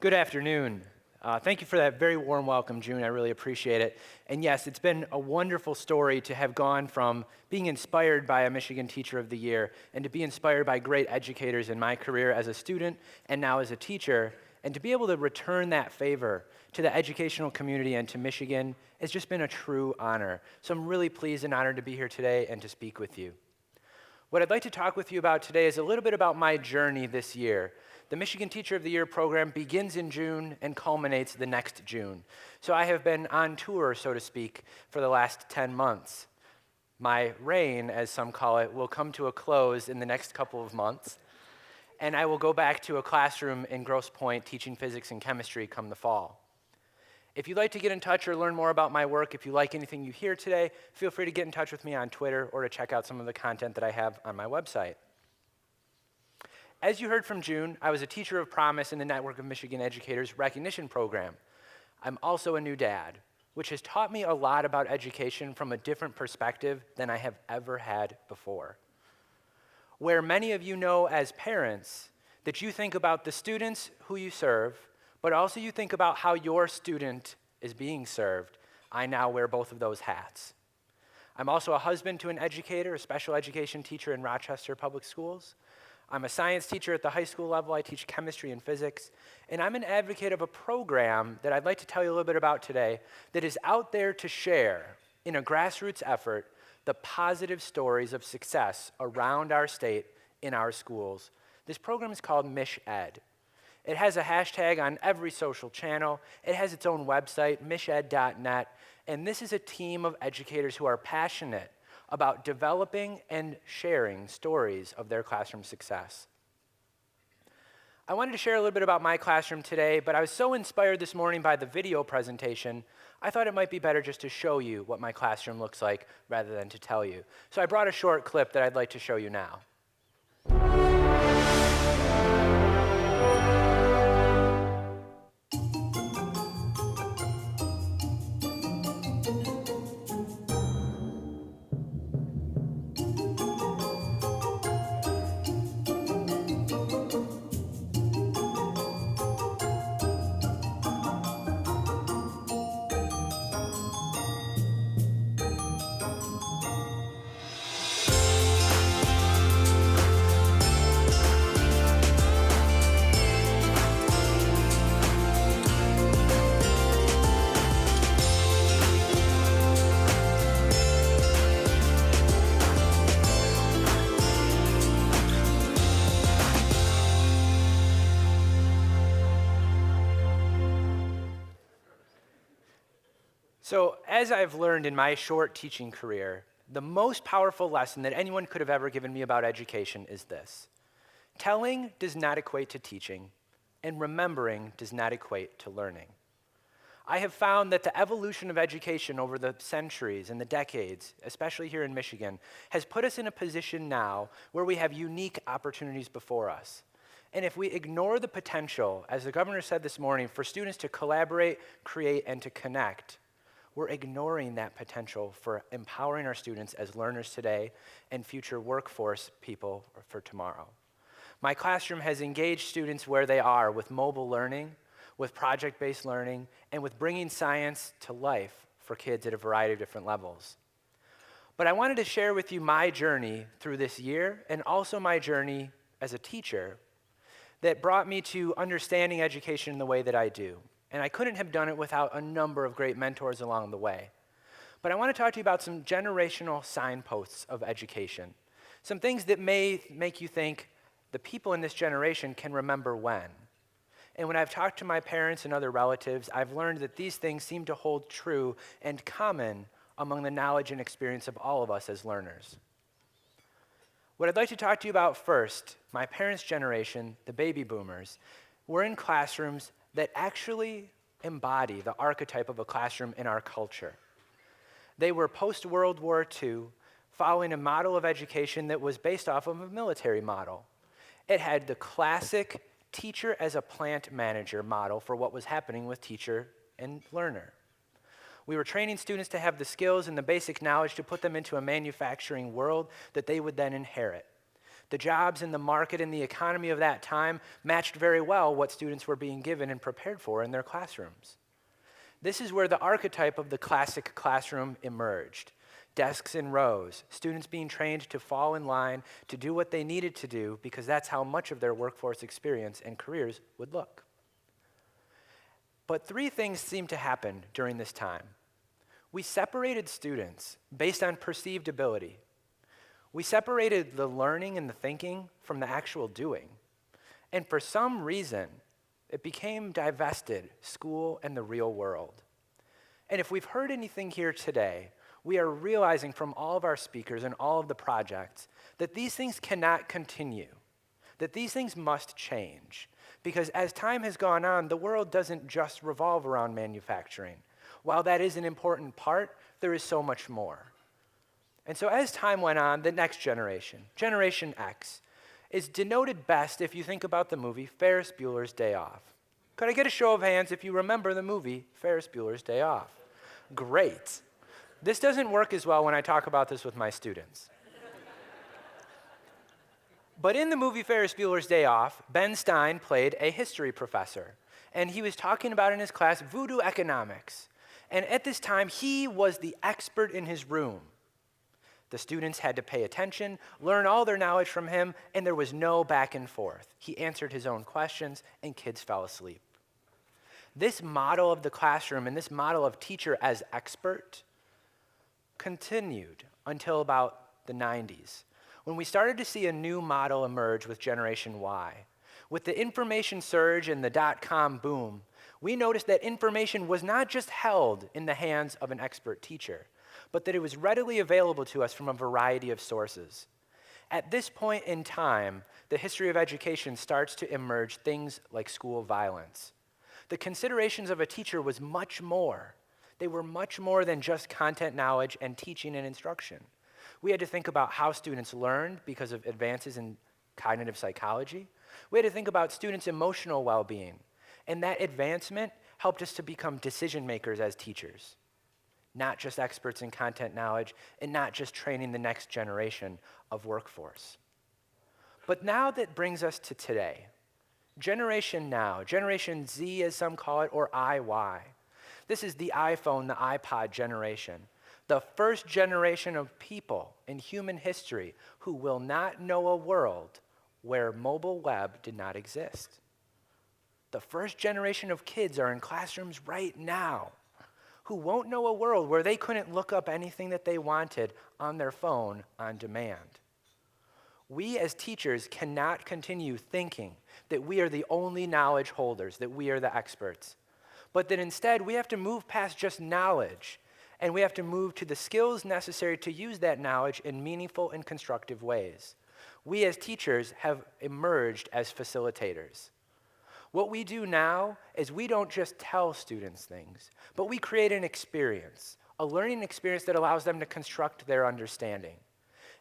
Good afternoon. Thank you for that very warm welcome, June. I really appreciate it. And yes, it's been a wonderful story to have gone from being inspired by a Michigan Teacher of the Year and to be inspired by great educators in my career as a student and now as a teacher, and to be able to return that favor to the educational community and to Michigan has just been a true honor. So I'm really pleased and honored to be here today and to speak with you. What I'd like to talk with you about today is a little bit about my journey this year. The Michigan Teacher of the Year program begins in June and culminates the next June. So I have been on tour, so to speak, for the last 10 months. My reign, as some call it, will come to a close in the next couple of months, and I will go back to a classroom in Grosse Pointe teaching physics and chemistry come the fall. If you'd like to get in touch or learn more about my work, if you like anything you hear today, feel free to get in touch with me on Twitter or to check out some of the content that I have on my website. As you heard from June, I was a teacher of promise in the Network of Michigan Educators Recognition Program. I'm also a new dad, which has taught me a lot about education from a different perspective than I have ever had before. Where many of you know as parents that you think about the students who you serve, but also you think about how your student is being served, I now wear both of those hats. I'm also a husband to an educator, a special education teacher in Rochester Public Schools. I'm a science teacher at the high school level. I teach chemistry and physics. And I'm an advocate of a program that I'd like to tell you a little bit about today that is out there to share, in a grassroots effort, the positive stories of success around our state in our schools. This program is called MichEd. It has a hashtag on every social channel. It has its own website, miched.net. And this is a team of educators who are passionate about developing and sharing stories of their classroom success. I wanted to share a little bit about my classroom today, but I was so inspired this morning by the video presentation, I thought it might be better just to show you what my classroom looks like rather than to tell you. So I brought a short clip that I'd like to show you now. So, as I've learned in my short teaching career, the most powerful lesson that anyone could have ever given me about education is this: telling does not equate to teaching, and remembering does not equate to learning. I have found that the evolution of education over the centuries and the decades, especially here in Michigan, has put us in a position now where we have unique opportunities before us. And if we ignore the potential, as the governor said this morning, for students to collaborate, create, and to connect, we're ignoring that potential for empowering our students as learners today and future workforce people for tomorrow. My classroom has engaged students where they are with mobile learning, with project-based learning, and with bringing science to life for kids at a variety of different levels. But I wanted to share with you my journey through this year and also my journey as a teacher that brought me to understanding education in the way that I do. And I couldn't have done it without a number of great mentors along the way. But I want to talk to you about some generational signposts of education, some things that may make you think the people in this generation can remember when. And when I've talked to my parents and other relatives, I've learned that these things seem to hold true and common among the knowledge and experience of all of us as learners. What I'd like to talk to you about first, my parents' generation, the baby boomers, were in classrooms that actually embody the archetype of a classroom in our culture. They were post-World War II, following a model of education that was based off of a military model. It had the classic teacher as a plant manager model for what was happening with teacher and learner. We were training students to have the skills and the basic knowledge to put them into a manufacturing world that they would then inherit. The jobs in the market and the economy of that time matched very well what students were being given and prepared for in their classrooms. This is where the archetype of the classic classroom emerged. Desks in rows, students being trained to fall in line to do what they needed to do because that's how much of their workforce experience and careers would look. But three things seemed to happen during this time. We separated students based on perceived ability. We separated the learning and the thinking from the actual doing. And for some reason, it became divested, school and the real world. And if we've heard anything here today, we are realizing from all of our speakers and all of the projects that these things cannot continue, that these things must change. Because as time has gone on, the world doesn't just revolve around manufacturing. While that is an important part, there is so much more. And so as time went on, the next generation, Generation X, is denoted best if you think about the movie Ferris Bueller's Day Off. Could I get a show of hands if you remember the movie Ferris Bueller's Day Off? Great. This doesn't work as well when I talk about this with my students. But in the movie Ferris Bueller's Day Off, Ben Stein played a history professor, and he was talking about in his class voodoo economics. And at this time, he was the expert in his room. The students had to pay attention, learn all their knowledge from him, and there was no back and forth. He answered his own questions, and kids fell asleep. This model of the classroom and this model of teacher as expert continued until about the 90s, when we started to see a new model emerge with Generation Y. With the information surge and the dot-com boom, we noticed that information was not just held in the hands of an expert teacher, but that it was readily available to us from a variety of sources. At this point in time, the history of education starts to emerge things like school violence. The considerations of a teacher was much more. They were much more than just content knowledge and teaching and instruction. We had to think about how students learned because of advances in cognitive psychology. We had to think about students' emotional well-being. And that advancement helped us to become decision makers as teachers, not just experts in content knowledge and not just training the next generation of workforce. But now that brings us to today. Generation Now, Generation Z as some call it, or IY. This is the iPhone, the iPod generation, the first generation of people in human history who will not know a world where mobile web did not exist. The first generation of kids are in classrooms right now who won't know a world where they couldn't look up anything that they wanted on their phone on demand. We as teachers cannot continue thinking that we are the only knowledge holders, that we are the experts, but that instead we have to move past just knowledge and we have to move to the skills necessary to use that knowledge in meaningful and constructive ways. We as teachers have emerged as facilitators. What we do now is we don't just tell students things, but we create an experience, a learning experience that allows them to construct their understanding.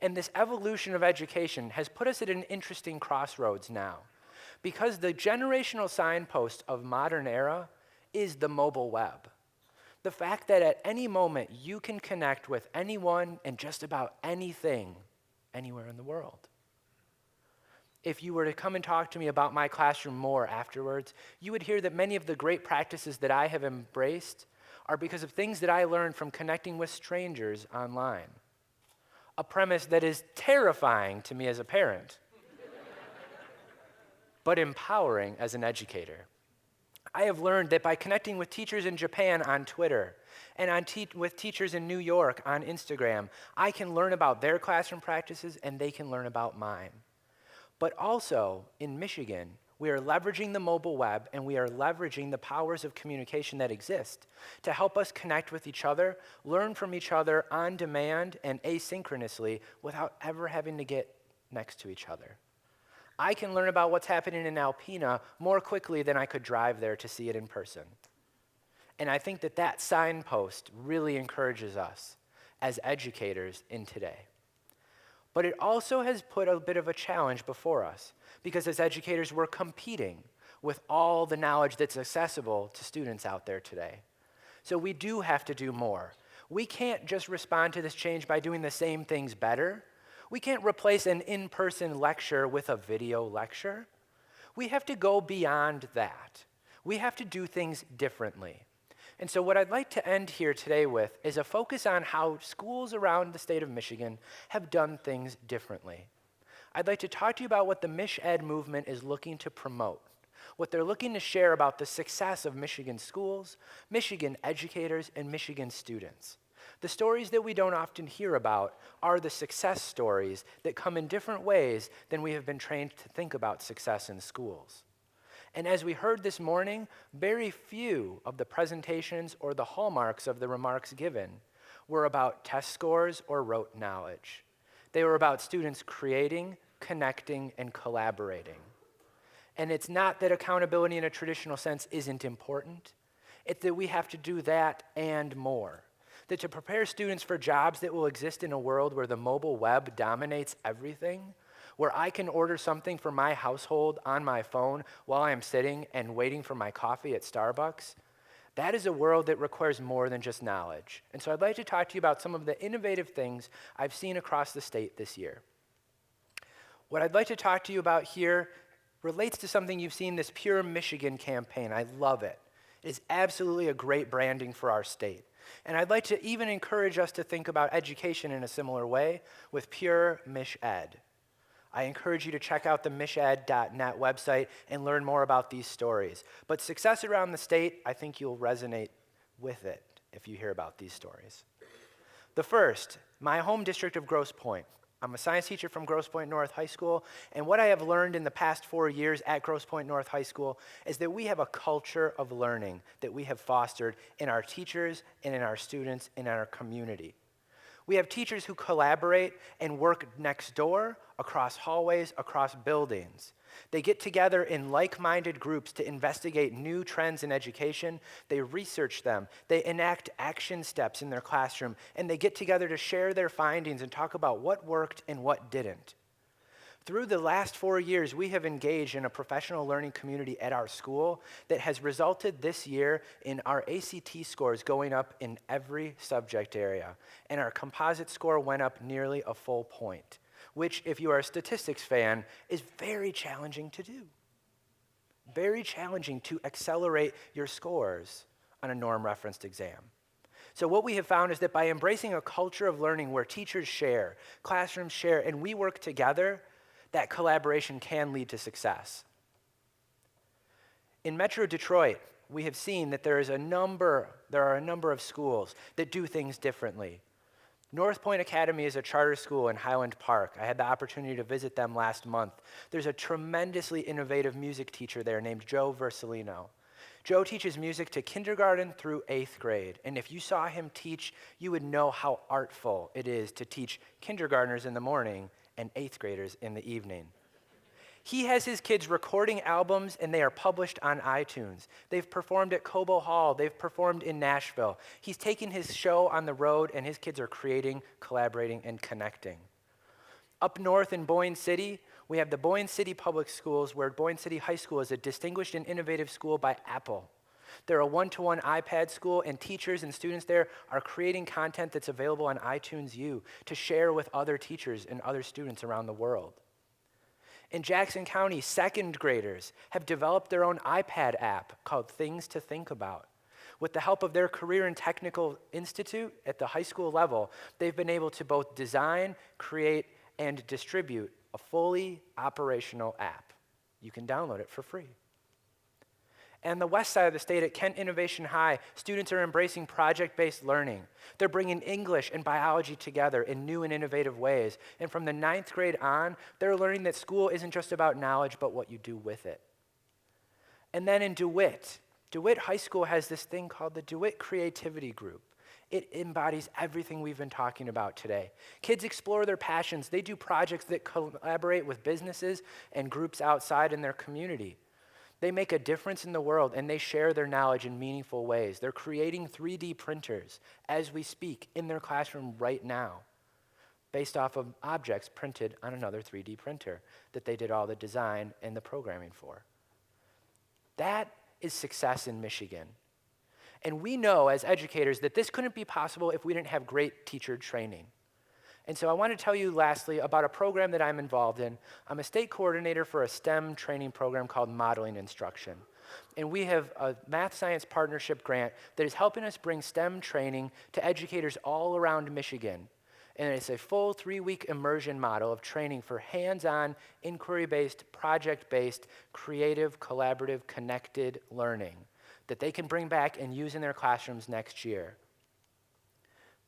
And this evolution of education has put us at an interesting crossroads now, because the generational signpost of modern era is the mobile web. The fact that at any moment you can connect with anyone and just about anything anywhere in the world. If you were to come and talk to me about my classroom more afterwards, you would hear that many of the great practices that I have embraced are because of things that I learned from connecting with strangers online. A premise that is terrifying to me as a parent, but empowering as an educator. I have learned that by connecting with teachers in Japan on Twitter and with teachers in New York on Instagram, I can learn about their classroom practices and they can learn about mine. But also, in Michigan, we are leveraging the mobile web and we are leveraging the powers of communication that exist to help us connect with each other, learn from each other on demand and asynchronously without ever having to get next to each other. I can learn about what's happening in Alpena more quickly than I could drive there to see it in person. And I think that that signpost really encourages us as educators in today. But it also has put a bit of a challenge before us, because as educators, we're competing with all the knowledge that's accessible to students out there today. So we do have to do more. We can't just respond to this change by doing the same things better. We can't replace an in-person lecture with a video lecture. We have to go beyond that. We have to do things differently. And so what I'd like to end here today with is a focus on how schools around the state of Michigan have done things differently. I'd like to talk to you about what the MichEd movement is looking to promote, what they're looking to share about the success of Michigan schools, Michigan educators, and Michigan students. The stories that we don't often hear about are the success stories that come in different ways than we have been trained to think about success in schools. And as we heard this morning, very few of the presentations or the hallmarks of the remarks given were about test scores or rote knowledge. They were about students creating, connecting, and collaborating. And it's not that accountability in a traditional sense isn't important. It's that we have to do that and more. That to prepare students for jobs that will exist in a world where the mobile web dominates everything, where I can order something for my household on my phone while I'm sitting and waiting for my coffee at Starbucks, that is a world that requires more than just knowledge. And so I'd like to talk to you about some of the innovative things I've seen across the state this year. What I'd like to talk to you about here relates to something you've seen, this PureMichigan campaign. I love it. It is absolutely a great branding for our state. And I'd like to even encourage us to think about education in a similar way with PureMichigan. I encourage you to check out the miched.net website and learn more about these stories. But success around the state, I think you'll resonate with it if you hear about these stories. The first, my home district of Grosse Pointe. I'm a science teacher from Grosse Pointe North High School, and what I have learned in the past 4 years at Grosse Pointe North High School is that we have a culture of learning that we have fostered in our teachers and in our students and in our community. We have teachers who collaborate and work next door, across hallways, across buildings. They get together in like-minded groups to investigate new trends in education. They research them. They enact action steps in their classroom, and they get together to share their findings and talk about what worked and what didn't. Through the last 4 years, we have engaged in a professional learning community at our school that has resulted this year in our ACT scores going up in every subject area. And our composite score went up nearly a full point, which, if you are a statistics fan, is very challenging to do. Very challenging to accelerate your scores on a norm-referenced exam. So what we have found is that by embracing a culture of learning where teachers share, classrooms share, and we work together, that collaboration can lead to success. In Metro Detroit, we have seen that there are a number of schools that do things differently. North Point Academy is a charter school in Highland Park. I had the opportunity to visit them last month. There's a tremendously innovative music teacher there named Joe Versalino. Joe teaches music to kindergarten through 8th grade, and if you saw him teach, you would know how artful it is to teach kindergartners in the morning and 8th graders in the evening. He has his kids recording albums, and they are published on iTunes. They've performed at Cobo Hall. They've performed in Nashville. He's taken his show on the road, and his kids are creating, collaborating, and connecting. Up north in Boyne City, we have the Boyne City Public Schools, where Boyne City High School is a distinguished and innovative school by Apple. They're a one-to-one iPad school, and teachers and students there are creating content that's available on iTunes U to share with other teachers and other students around the world. In Jackson County, second graders have developed their own iPad app called Things to Think About. With the help of their Career and Technical Institute at the high school level, they've been able to both design, create, and distribute a fully operational app. You can download it for free. And the west side of the state at Kent Innovation High, students are embracing project-based learning. They're bringing English and biology together in new and innovative ways. And from the 9th grade on, they're learning that school isn't just about knowledge, but what you do with it. And then in DeWitt High School has this thing called the DeWitt Creativity Group. It embodies everything we've been talking about today. Kids explore their passions. They do projects that collaborate with businesses and groups outside in their community. They make a difference in the world, and they share their knowledge in meaningful ways. They're creating 3D printers as we speak in their classroom right now, based off of objects printed on another 3D printer that they did all the design and the programming for. That is success in Michigan. And we know as educators that this couldn't be possible if we didn't have great teacher training. And so I want to tell you lastly about a program that I'm involved in. I'm a state coordinator for a STEM training program called Modeling Instruction. And we have a math-science partnership grant that is helping us bring STEM training to educators all around Michigan. And it's a full 3-week immersion model of training for hands-on, inquiry-based, project-based, creative, collaborative, connected learning that they can bring back and use in their classrooms next year.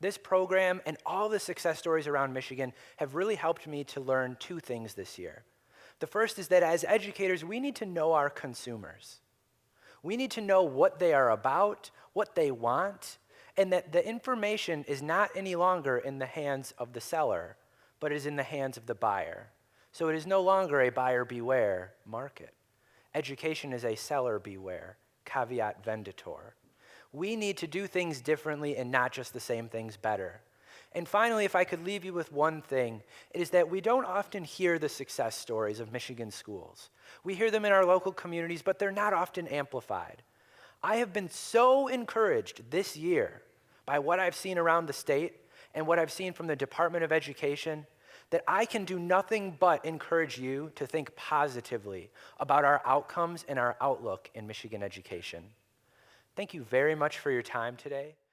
This program and all the success stories around Michigan have really helped me to learn 2 things this year. The first is that as educators, we need to know our consumers. We need to know what they are about, what they want, and that the information is not any longer in the hands of the seller, but is in the hands of the buyer. So it is no longer a buyer beware market. Education is a seller beware, caveat venditor. We need to do things differently and not just the same things better. And finally, if I could leave you with one thing, it is that we don't often hear the success stories of Michigan schools. We hear them in our local communities, but they're not often amplified. I have been so encouraged this year by what I've seen around the state and what I've seen from the Department of Education that I can do nothing but encourage you to think positively about our outcomes and our outlook in Michigan education. Thank you very much for your time today.